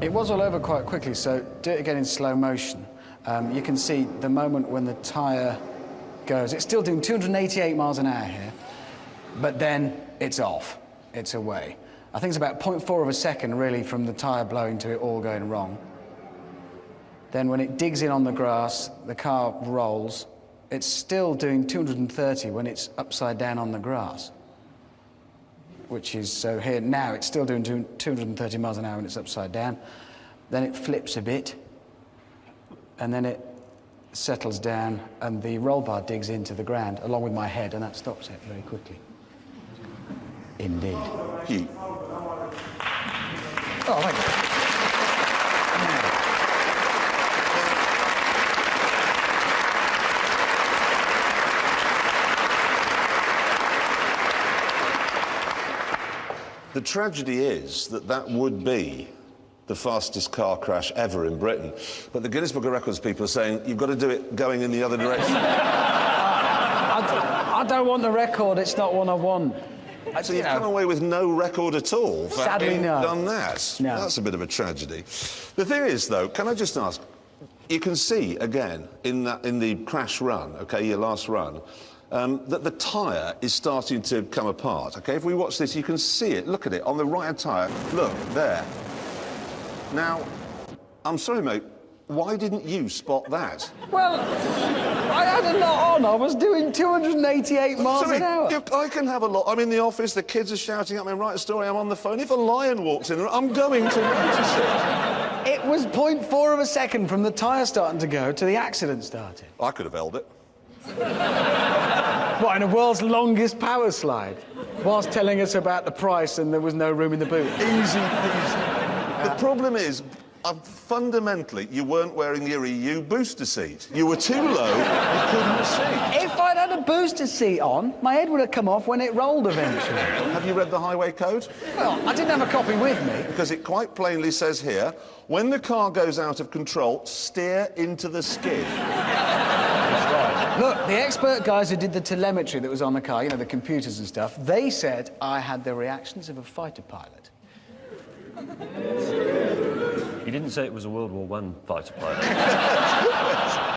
It was all over quite quickly, so do it again in slow motion. You can see the moment when the tyre goes. It's still doing 288 miles an hour here, but then it's off. It's away. I think it's about 0.4 of a second, really, from the tyre blowing to it all going wrong. Then when it digs in on the grass, the car rolls. It's still doing 230 when it's upside down on the grass. Which is, so here now it's still doing 230 miles an hour when it's upside down. Then it flips a bit, and then it settles down, and the roll bar digs into the ground along with my head, and that stops it very quickly. Indeed. Hugh. Oh, thank you. The tragedy is that that would be the fastest car crash ever in Britain. But the Guinness Book of Records people are saying you've got to do it going in the other direction. I don't want the record, it's not one I want. So you've come away with no record at all for having done that? No. That's a bit of a tragedy. The thing is, though, can I just ask, you can see, again, in the crash run, OK, your last run, that the tyre is starting to come apart, OK? If we watch this, you can see it. Look at it, on the right-hand tyre. Look, there. Now, I'm sorry, mate, why didn't you spot that? Well, I had a lot on. I was doing 288 miles an hour. I can have a lot. I'm in the office, the kids are shouting at me, write a story, I'm on the phone. If a lion walks in, I'm going to notice it. It was 0.4 of a second from the tyre starting to go to the accident starting. I could have held it. What, in the world's longest power slide? Whilst telling us about the price and there was no room in the boot. Easy peasy. The problem is, fundamentally, you weren't wearing your EU booster seat. You were too low, you couldn't see. If I'd had a booster seat on, my head would have come off when it rolled eventually. Have you read the highway code? Well, I didn't have a copy with me. Because it quite plainly says here, when the car goes out of control, steer into the skid. That's right. Look, the expert guys who did the telemetry that was on the car, you know, the computers and stuff, they said I had the reactions of a fighter pilot. He didn't say it was a World War I fighter pilot.